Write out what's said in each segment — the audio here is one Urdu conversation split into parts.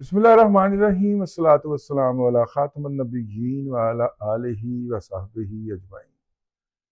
بسم اللہ الرحمن الرحیم، والصلاة والسلام علی خاتم النبیین وعلی آلہ وصحبہ اجمعین۔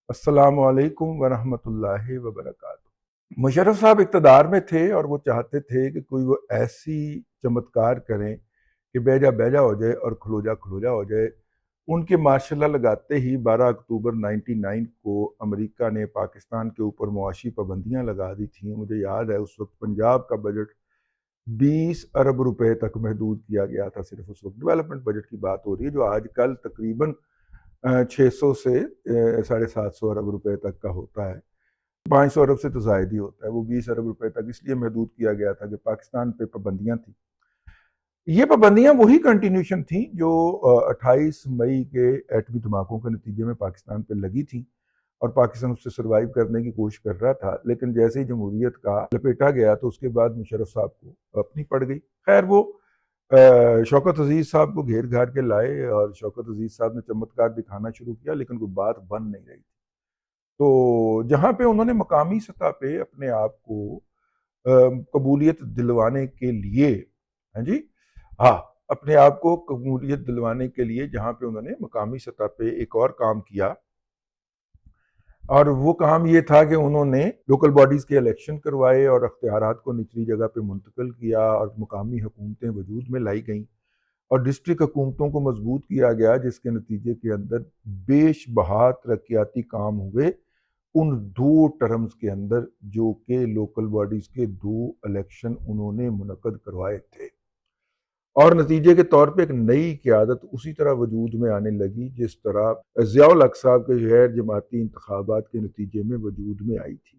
السلام علیکم ورحمۃ اللہ وبرکاتہ۔ مشرف صاحب اقتدار میں تھے اور وہ چاہتے تھے کہ کوئی وہ ایسی چمتکار کریں کہ بہ جا ہو جائے اور کھلو جا ہو جائے۔ ان کے ماشاء اللہ لگاتے ہی 12 اکتوبر 99 کو امریکہ نے پاکستان کے اوپر معاشی پابندیاں لگا دی تھیں۔ مجھے یاد ہے اس وقت پنجاب کا بجٹ 20 ارب روپے تک محدود کیا گیا تھا۔ صرف اس وقت ڈیولپمنٹ بجٹ کی بات ہو رہی ہے جو آج کل تقریباً 600 سے 750 ارب روپے تک کا ہوتا ہے۔ 500 ارب سے تو زائد ہی ہوتا ہے۔ وہ 20 ارب روپے تک اس لیے محدود کیا گیا تھا کہ پاکستان پہ پابندیاں تھیں۔ یہ پابندیاں وہی کنٹینیوشن تھیں جو 28 مئی کے ایٹمی دھماکوں کے نتیجے میں پاکستان پہ لگی تھیں، اور پاکستان اس سے سروائیو کرنے کی کوشش کر رہا تھا، لیکن جیسے ہی جمہوریت کا لپیٹا گیا تو اس کے بعد مشرف صاحب کو اپنی پڑ گئی۔ خیر وہ شوکت عزیز صاحب کو گھیر گھار کے لائے اور شوکت عزیز صاحب نے چمتکار دکھانا شروع کیا، لیکن کوئی بات بن نہیں رہی تھی۔ تو جہاں پہ انہوں نے مقامی سطح پہ اپنے آپ کو قبولیت دلوانے کے لیے، ہاں جی، ہاں، اپنے آپ کو قبولیت دلوانے کے لیے جہاں پہ انہوں نے مقامی سطح پہ ایک اور کام کیا، اور وہ کام یہ تھا کہ انہوں نے لوکل باڈیز کے الیکشن کروائے اور اختیارات کو نچلی جگہ پہ منتقل کیا، اور مقامی حکومتیں وجود میں لائی گئیں اور ڈسٹرکٹ حکومتوں کو مضبوط کیا گیا، جس کے نتیجے کے اندر بیش بہا ترقیاتی کام ہوئے ان 2 ٹرمز کے اندر، جو کہ لوکل باڈیز کے 2 الیکشن انہوں نے منعقد کروائے تھے۔ اور نتیجے کے طور پہ ایک نئی قیادت اسی طرح وجود میں آنے لگی جس طرح ضیاء الحق صاحب کے غیر جماعتی انتخابات کے نتیجے میں وجود میں آئی تھی۔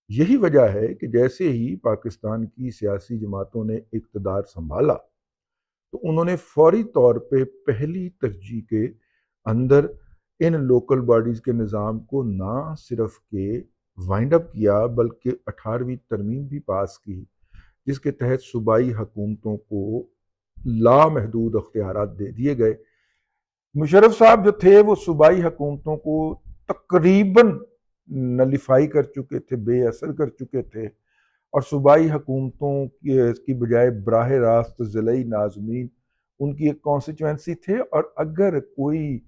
یہی وجہ ہے کہ جیسے ہی پاکستان کی سیاسی جماعتوں نے اقتدار سنبھالا تو انہوں نے فوری طور پہ پہلی ترجیح کے اندر ان لوکل باڈیز کے نظام کو نہ صرف کہ وائنڈ اپ کیا بلکہ 18ویں ترمیم بھی پاس کی، جس کے تحت صوبائی حکومتوں کو لامحدود اختیارات دے دیے گئے۔ مشرف صاحب جو تھے وہ صوبائی حکومتوں کو تقریباً نلیفائی کر چکے تھے، بے اثر کر چکے تھے، اور صوبائی حکومتوں کی بجائے براہ راست ضلعی ناظمین ان کی ایک کانسٹیچوئنسی تھے، اور اگر کوئی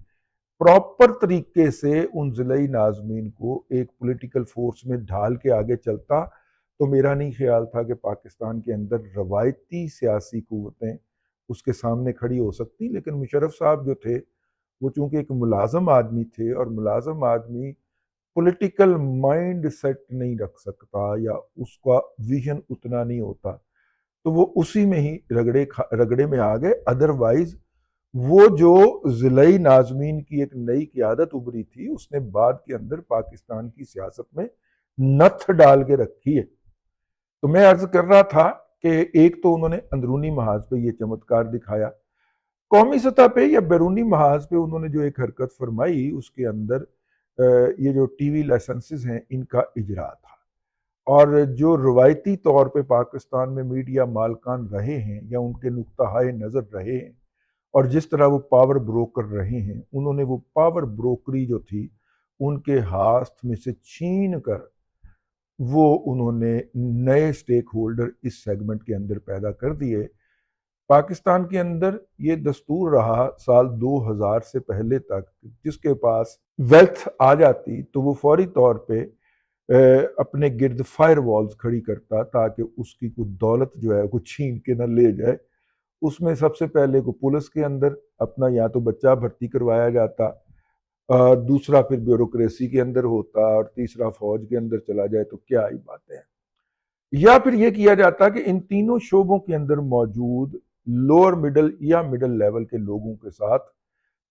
پراپر طریقے سے ان ضلعی ناظمین کو ایک پولیٹیکل فورس میں ڈھال کے آگے چلتا تو میرا نہیں خیال تھا کہ پاکستان کے اندر روایتی سیاسی قوتیں اس کے سامنے کھڑی ہو سکتی۔ لیکن مشرف صاحب جو تھے وہ چونکہ ایک ملازم آدمی تھے، اور ملازم آدمی پولیٹیکل مائنڈ سیٹ نہیں رکھ سکتا یا اس کا ویژن اتنا نہیں ہوتا، تو وہ اسی میں ہی رگڑے میں آ گئے۔ ادروائز وہ جو ضلعی ناظمین کی ایک نئی قیادت ابھری تھی اس نے بعد کے اندر پاکستان کی سیاست میں نتھ ڈال کے رکھی ہے۔ تو میں عرض کر رہا تھا کہ ایک تو انہوں نے اندرونی محاذ پہ یہ چمتکار دکھایا، قومی سطح پہ یا بیرونی محاذ پہ انہوں نے جو ایک حرکت فرمائی اس کے اندر یہ جو ٹی وی لائسنسز ہیں ان کا اجرا تھا، اور جو روایتی طور پہ پاکستان میں میڈیا مالکان رہے ہیں یا ان کے نقطہ نظر رہے ہیں اور جس طرح وہ پاور بروکر رہے ہیں، انہوں نے وہ پاور بروکری جو تھی ان کے ہاتھ میں سے چھین کر وہ انہوں نے نئے سٹیک ہولڈر اس سیگمنٹ کے اندر پیدا کر دیے۔ پاکستان کے اندر یہ دستور رہا سال 2000 سے پہلے تک، جس کے پاس ویلتھ آ جاتی تو وہ فوری طور پہ اپنے گرد فائر والز کھڑی کرتا تاکہ اس کی کوئی دولت جو ہے کوئی چھین کے نہ لے جائے۔ اس میں سب سے پہلے کو پولیس کے اندر اپنا یا تو بچہ بھرتی کروایا جاتا، دوسرا پھر بیوروکریسی کے اندر ہوتا، اور تیسرا فوج کے اندر چلا جائے تو کیا ہی باتیں ہیں۔ یا پھر یہ کیا جاتا کہ ان تینوں شعبوں کے اندر موجود لوور مڈل یا مڈل لیول کے لوگوں کے ساتھ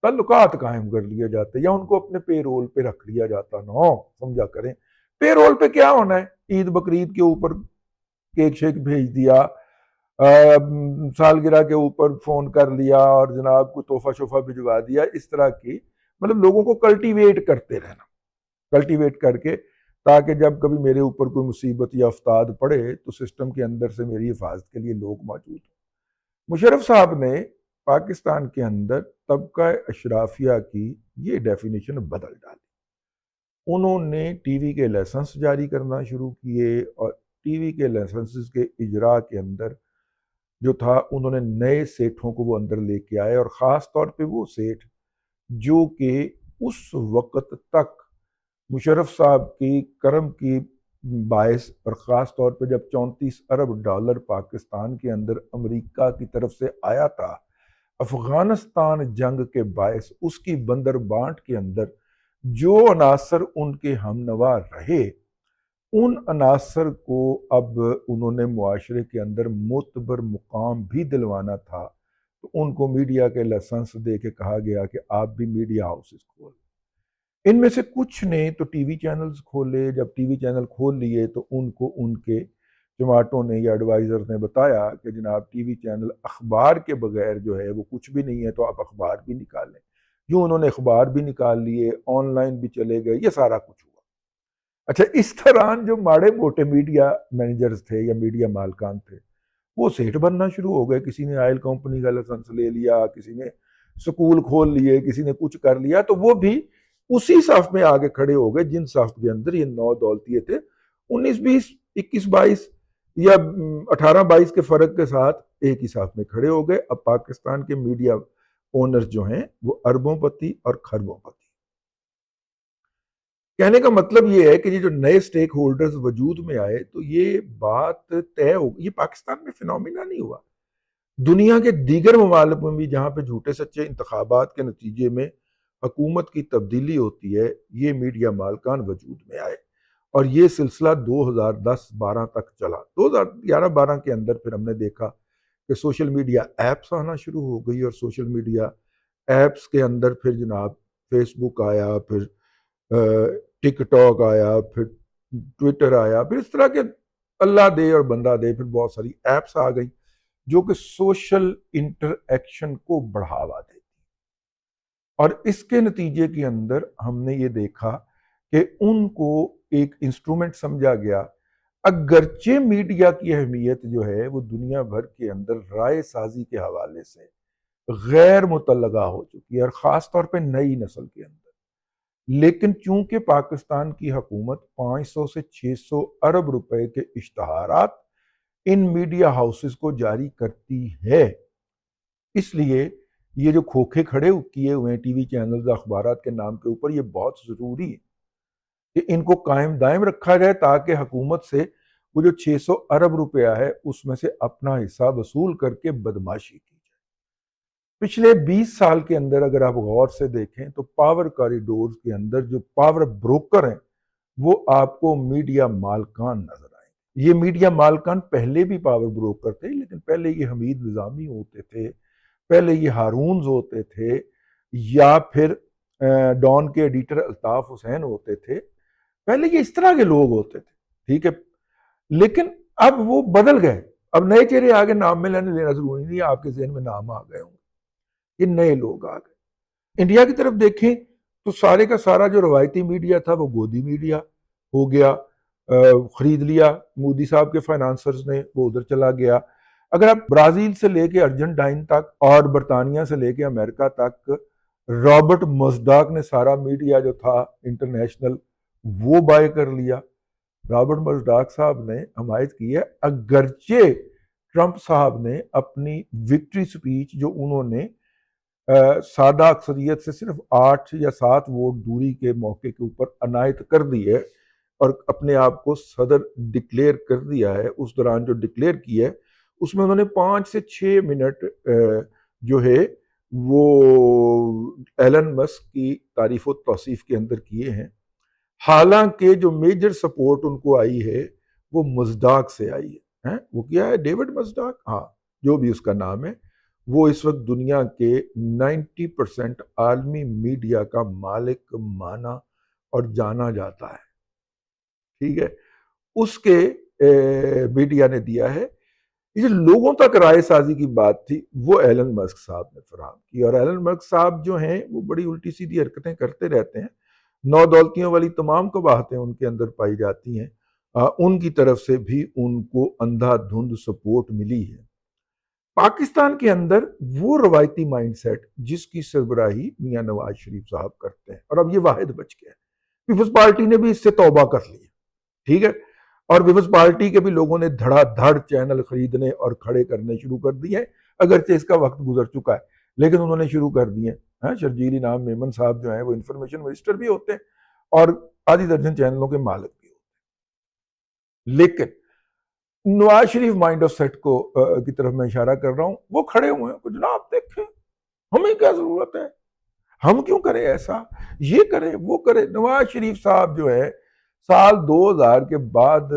تعلقات قائم کر لیے جاتے یا ان کو اپنے پے رول پہ رکھ لیا جاتا۔ سمجھا کریں، پے رول پہ کیا ہونا ہے؟ عید بقرعید کے اوپر کیک شیک بھیج دیا، سالگرہ کے اوپر فون کر لیا اور جناب کو تحفہ شفہ بھجوا دیا، اس طرح کی مطلب لوگوں کو کلٹیویٹ کرتے رہنا، کلٹیویٹ کر کے تاکہ جب کبھی میرے اوپر کوئی مصیبت یا افتاد پڑے تو سسٹم کے اندر سے میری حفاظت کے لیے لوگ موجود ہوں۔ مشرف صاحب نے پاکستان کے اندر طبقہ اشرافیہ کی یہ ڈیفینیشن بدل ڈالی۔ انہوں نے ٹی وی کے لائسنس جاری کرنا شروع کیے، اور ٹی وی کے لائسنسز کے اجرا کے اندر جو تھا انہوں نے نئے سیٹھوں کو وہ اندر لے کے آئے، اور خاص طور پہ وہ سیٹھ جو کہ اس وقت تک مشرف صاحب کی کرم کی باعث، اور خاص طور پہ جب 34 ارب ڈالر پاکستان کے اندر امریکہ کی طرف سے آیا تھا افغانستان جنگ کے باعث، اس کی بندر بانٹ کے اندر جو عناصر ان کے ہم نوا رہے، ان عناصر کو اب انہوں نے معاشرے کے اندر معتبر مقام بھی دلوانا تھا، تو ان کو میڈیا کے لائسنس دے کے کہا گیا کہ آپ بھی میڈیا ہاؤسز کھول۔ ان میں سے کچھ نے تو ٹی وی چینلز کھولے، جب ٹی وی چینل کھول لیے تو ان کو ان کے جماعتوں نے یا ایڈوائزر نے بتایا کہ جناب ٹی وی چینل اخبار کے بغیر جو ہے وہ کچھ بھی نہیں ہے، تو آپ اخبار بھی نکالیں۔ جو انہوں نے اخبار بھی نکال لیے، آن لائن بھی چلے گئے، یہ سارا کچھ ہوا۔ اچھا، اس دوران جو ماڑے موٹے میڈیا مینیجرز تھے یا میڈیا مالکان تھے، وہ سیٹ بننا شروع ہو گئے۔ کسی نے آئل کمپنی کا لائسنس لے لیا، کسی نے سکول کھول لیے، کسی نے کچھ کر لیا، تو وہ بھی اسی صف میں آگے کھڑے ہو گئے جن صف کے اندر یہ 9 دولتیے تھے۔ 19 20 21 22 یا 18 22 کے فرق کے ساتھ ایک ہی صف میں کھڑے ہو گئے۔ اب پاکستان کے میڈیا اونرز جو ہیں وہ اربوں پتی اور کھربوں پتی۔ کہنے کا مطلب یہ ہے کہ یہ جو نئے سٹیک ہولڈرز وجود میں آئے تو یہ بات طے ہو، یہ پاکستان میں فینومینا نہیں ہوا، دنیا کے دیگر ممالک میں بھی جہاں پہ جھوٹے سچے انتخابات کے نتیجے میں حکومت کی تبدیلی ہوتی ہے، یہ میڈیا مالکان وجود میں آئے، اور یہ سلسلہ 2010-12 تک چلا۔ 2011-12 کے اندر پھر ہم نے دیکھا کہ سوشل میڈیا ایپس آنا شروع ہو گئی، اور سوشل میڈیا ایپس کے اندر پھر جناب فیس بک آیا، پھر ٹک ٹاک آیا، پھر ٹویٹر آیا، پھر اس طرح کے اللہ دے اور بندہ دے پھر بہت ساری ایپس آ گئیں جو کہ سوشل انٹر ایکشن کو بڑھاوا دیتی۔ اور اس کے نتیجے کے اندر ہم نے یہ دیکھا کہ ان کو ایک انسٹرومنٹ سمجھا گیا، اگرچہ میڈیا کی اہمیت جو ہے وہ دنیا بھر کے اندر رائے سازی کے حوالے سے غیر متلغہ ہو چکی ہے، اور خاص طور پہ نئی نسل کے اندر، لیکن چونکہ پاکستان کی حکومت 500 سے 600 ارب روپے کے اشتہارات ان میڈیا ہاؤسز کو جاری کرتی ہے، اس لیے یہ جو کھوکھے کھڑے کیے ہوئے ہیں ٹی وی چینلز اخبارات کے نام کے اوپر، یہ بہت ضروری ہے کہ ان کو قائم دائم رکھا جائے، تاکہ حکومت سے وہ جو 600 ارب روپیہ ہے اس میں سے اپنا حصہ وصول کر کے بدماشی کی جائے۔ پچھلے 20 سال کے اندر اگر آپ غور سے دیکھیں تو پاور کاریڈورز کے اندر جو پاور بروکر ہیں وہ آپ کو میڈیا مالکان نظر آئیں گے۔ یہ میڈیا مالکان پہلے بھی پاور بروکر تھے، لیکن پہلے یہ حمید نظامی ہوتے تھے، پہلے یہ ہارونز ہوتے تھے، یا پھر ڈان کے ایڈیٹر الطاف حسین ہوتے تھے، پہلے یہ اس طرح کے لوگ ہوتے تھے، ٹھیک ہے، لیکن اب وہ بدل گئے۔ اب نئے چہرے آگے نام میں لینا ضروری نہیں ہے، آپ کے ذہن میں نام آ گئے ہوں گے، یہ نئے لوگ آ گئے۔ انڈیا کی طرف دیکھیں تو سارے کا سارا جو روایتی میڈیا تھا وہ گودی میڈیا ہو گیا، خرید لیا مودی صاحب کے فائنانسرز نے، وہ ادھر چلا گیا۔ اگر آپ برازیل سے لے کے ارجنٹائن تک اور برطانیہ سے لے کے امریکہ تک، رابرٹ مزداق نے سارا میڈیا جو تھا انٹرنیشنل وہ بائی کر لیا۔ رابرٹ مزداق صاحب نے حمایت کی ہے، اگرچہ ٹرمپ صاحب نے اپنی وکٹری سپیچ جو انہوں نے سادہ اکثریت سے صرف 8 یا 7 ووٹ دوری کے موقع کے اوپر عنایت کر دی ہے، اور اپنے آپ کو صدر ڈکلیئر کر دیا ہے، اس دوران جو ڈکلیئر کیا ہے اس میں انہوں نے 5 سے 6 منٹ جو ہے وہ ایلن مسک کی تعریف و توصیف کے اندر کیے ہیں، حالانکہ جو میجر سپورٹ ان کو آئی ہے وہ مزداق سے آئی ہے۔ وہ کیا ہے؟ ڈیوڈ مزداق، ہاں جو بھی اس کا نام ہے، وہ اس وقت دنیا کے 90% عالمی میڈیا کا مالک مانا اور جانا جاتا ہے، ٹھیک ہے، اس کے میڈیا نے دیا ہے۔ یہ جو لوگوں تک رائے سازی کی بات تھی وہ ایلن مسک صاحب نے فراہم کی، اور ایلن مسک صاحب جو ہیں وہ بڑی الٹی سیدھی حرکتیں کرتے رہتے ہیں، 9 دولتیوں والی تمام قباحتیں ان کے اندر پائی جاتی ہیں، ان کی طرف سے بھی ان کو اندھا دھند سپورٹ ملی ہے۔ پاکستان کے اندر وہ روایتی مائنڈ سیٹ جس کی سربراہی میاں نواز شریف صاحب کرتے ہیں، اور اب یہ واحد بچ گیا ہے، پیپلز پارٹی نے بھی اس سے توبہ کر لی ہے، ٹھیک ہے، اور پیپلز پارٹی کے بھی لوگوں نے دھڑا دھڑ چینل خریدنے اور کھڑے کرنے شروع کر دیے ہیں، اگرچہ اس کا وقت گزر چکا ہے لیکن انہوں نے شروع کر دیے ہیں۔ شرجیل انعام میمن صاحب جو ہیں وہ انفارمیشن منسٹر بھی ہوتے ہیں اور آدھی درجن چینلوں کے مالک بھی ہوتے ہیں، لیکن Nawaz Sharif mind of set کو کی طرف میں اشارہ کر رہا ہوں، وہ کھڑے ہوئے ہیں کہ جناب دیکھیں ہمیں کیا ضرورت ہے، ہم کیوں کریں ایسا، یہ کریں وہ کریں۔ نواز شریف صاحب جو ہے سال 2000 کے بعد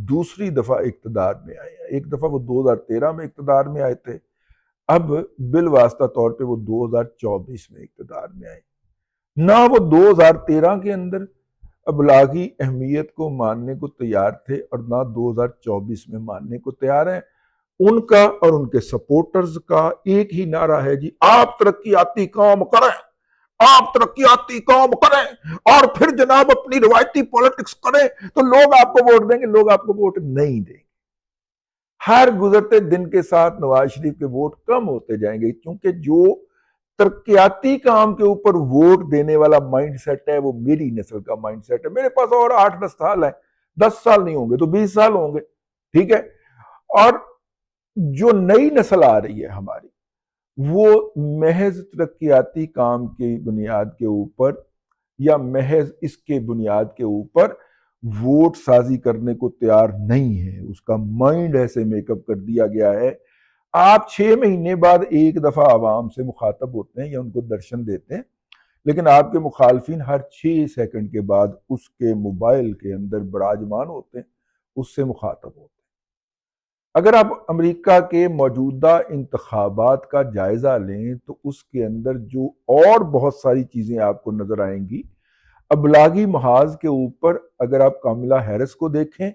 دوسری دفعہ اقتدار میں آئے ہیں، ایک دفعہ وہ 2013 میں اقتدار میں آئے تھے، اب بالواسطہ طور پہ وہ 2024 میں اقتدار میں آئے۔ نہ وہ 2013 کے اندر ابلاغی اہمیت کو ماننے کو تیار تھے اور نہ 2024 میں ماننے کو تیار ہیں۔ ان کا اور ان کے سپورٹرز کا ایک ہی نعرہ ہے، جی آپ ترقیاتی کام کریں، آپ ترقیاتی کام کریں اور پھر جناب اپنی روایتی پولیٹکس کریں تو لوگ آپ کو ووٹ دیں گے۔ لوگ آپ کو ووٹ نہیں دیں گے۔ ہر گزرتے دن کے ساتھ نواز شریف کے ووٹ کم ہوتے جائیں گے، کیونکہ جو ترقیاتی کام کے اوپر ووٹ دینے والا مائنڈ سیٹ ہے وہ میری نسل کا مائنڈ سیٹ ہے۔ میرے پاس اور 8-10 سال ہیں، 10 سال نہیں ہوں گے تو 20 سال ہوں گے، ٹھیک ہے؟ اور جو نئی نسل آ رہی ہے ہماری، وہ محض ترقیاتی کام کی بنیاد کے اوپر یا محض اس کے بنیاد کے اوپر ووٹ سازی کرنے کو تیار نہیں ہے۔ اس کا مائنڈ ایسے میک اپ کر دیا گیا ہے، آپ 6 مہینے بعد ایک دفعہ عوام سے مخاطب ہوتے ہیں یا ان کو درشن دیتے ہیں، لیکن آپ کے مخالفین ہر 6 سیکنڈ کے بعد اس کے موبائل کے اندر براجمان ہوتے ہیں، اس سے مخاطب ہوتے ہیں۔ اگر آپ امریکہ کے موجودہ انتخابات کا جائزہ لیں تو اس کے اندر جو اور بہت ساری چیزیں آپ کو نظر آئیں گی، ابلاغی محاذ کے اوپر اگر آپ کاملا ہیرس کو دیکھیں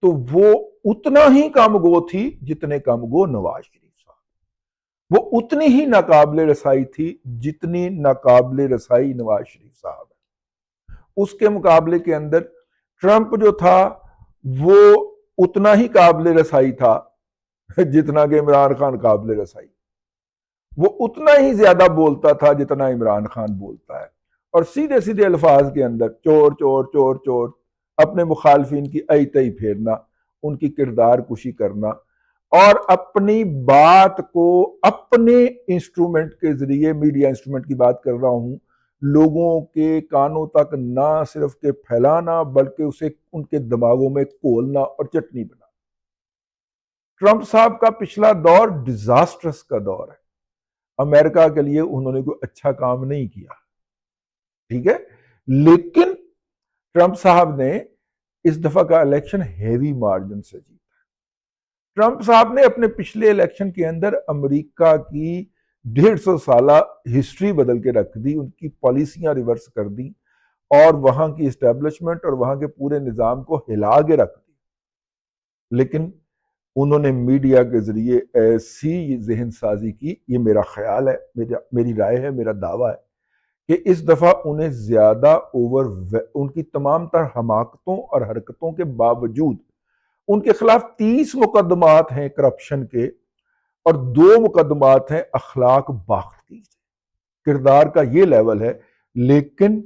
تو وہ اتنا ہی کم گو تھی جتنے کم گو نواز شریف صاحب، وہ اتنی ہی ناقابل رسائی تھی جتنی ناقابل رسائی نواز شریف صاحب ہے۔ اس کے مقابلے کے اندر ٹرمپ جو تھا وہ اتنا ہی قابل رسائی تھا جتنا کہ عمران خان قابل رسائی، وہ اتنا ہی زیادہ بولتا تھا جتنا عمران خان بولتا ہے، اور سیدھے سیدھے الفاظ کے اندر چور چور چور چور، اپنے مخالفین کی ای تئی پھیرنا، ان کی کردار کشی کرنا، اور اپنی بات کو اپنے انسٹرومنٹ کے ذریعے، میڈیا انسٹرومنٹ کی بات کر رہا ہوں، لوگوں کے کانوں تک نہ صرف کہ پھیلانا بلکہ اسے ان کے دماغوں میں کھولنا اور چٹنی بنا۔ ٹرمپ صاحب کا پچھلا دور ڈیزاسٹرس کا دور ہے، امریکہ کے لیے انہوں نے کوئی اچھا کام نہیں کیا، ٹھیک ہے، لیکن ٹرمپ صاحب نے اس دفعہ کا الیکشن ہیوی مارجن سے جیتا۔ ٹرمپ صاحب نے اپنے پچھلے الیکشن کے اندر امریکہ کی 150 سالہ ہسٹری بدل کے رکھ دی، ان کی پالیسیاں ریورس کر دی اور وہاں کی اسٹیبلشمنٹ اور وہاں کے پورے نظام کو ہلا کے رکھ دی، لیکن انہوں نے میڈیا کے ذریعے ایسی ذہن سازی کی، یہ میرا خیال ہے، میری رائے ہے، میرا دعویٰ ہے کہ اس دفعہ انہیں زیادہ ان کی تمام تر حماقتوں اور حرکتوں کے باوجود ان کے خلاف 30 مقدمات ہیں کرپشن کے اور 2 مقدمات ہیں اخلاق باختگی سے۔ کردار کا یہ لیول ہے، لیکن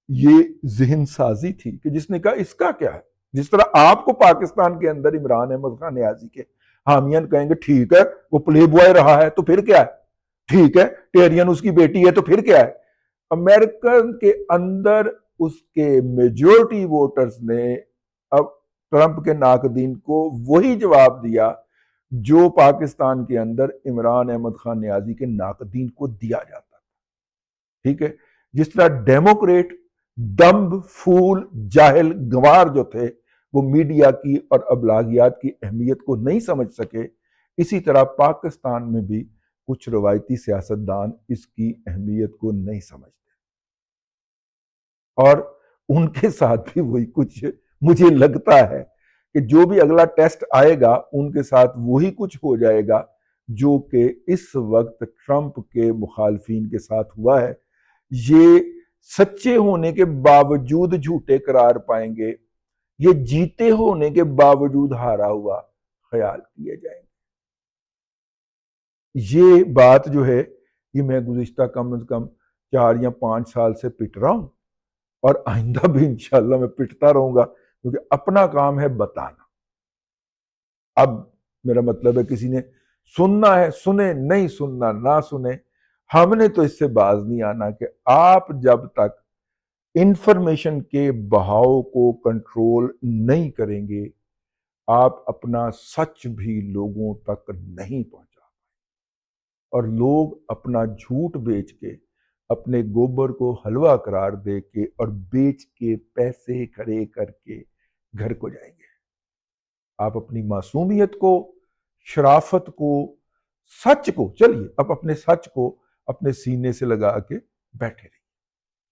یہ ذہن سازی تھی کہ جس نے کہا اس کا کیا ہے۔ جس طرح آپ کو پاکستان کے اندر عمران احمد خان نیازی کے حامیان کہیں گے ٹھیک ہے وہ پلے بوائے رہا ہے تو پھر کیا ہے، ٹھیک ہے ٹیرین اس کی بیٹی ہے تو پھر کیا ہے، امریکن کے اندر اس کے میجورٹی ووٹرز نے اب ٹرمپ کے ناقدین کو وہی جواب دیا جو پاکستان کے اندر عمران احمد خان نیازی کے ناقدین کو دیا جاتا تھا، ٹھیک ہے۔ جس طرح ڈیموکریٹ دمب فول جاہل گنوار جو تھے وہ میڈیا کی اور ابلاغیات کی اہمیت کو نہیں سمجھ سکے، اسی طرح پاکستان میں بھی کچھ روایتی سیاستدان اس کی اہمیت کو نہیں سمجھتے، اور ان کے ساتھ بھی وہی کچھ مجھے لگتا ہے کہ جو بھی اگلا ٹیسٹ آئے گا ان کے ساتھ وہی کچھ ہو جائے گا جو کہ اس وقت ٹرمپ کے مخالفین کے ساتھ ہوا ہے۔ یہ سچے ہونے کے باوجود جھوٹے قرار پائیں گے، یہ جیتے ہونے کے باوجود ہارا ہوا خیال کیے جائیں گے۔ یہ بات جو ہے یہ میں گزشتہ کم از کم 4 یا 5 سال سے پٹ رہا ہوں اور آئندہ بھی انشاءاللہ میں پٹتا رہوں گا، کیونکہ اپنا کام ہے بتانا. اب میرا مطلب ہے کسی نے سننا ہے سنے، نہیں سننا نہ سنے، ہم نے تو اس سے باز نہیں آنا کہ آپ جب تک انفارمیشن کے بہاؤ کو کنٹرول نہیں کریں گے آپ اپنا سچ بھی لوگوں تک نہیں پہنچا پائیں. اور لوگ اپنا جھوٹ بیچ کے، اپنے گوبر کو حلوہ قرار دے کے اور بیچ کے پیسے کھڑے کر کے گھر کو جائیں گے. آپ اپنی معصومیت کو، شرافت کو، سچ کو، چلیے اب اپنے سچ کو اپنے سینے سے لگا کے بیٹھے رہیے.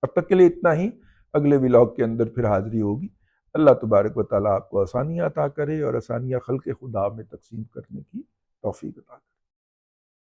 اب تک کے لیے اتنا ہی. اگلے ولاگ کے اندر پھر حاضری ہوگی. اللہ تبارک و تعالیٰ آپ کو آسانیاں عطا کرے اور آسانیاں خلق خدا میں تقسیم کرنے کی توفیق عطا کرے.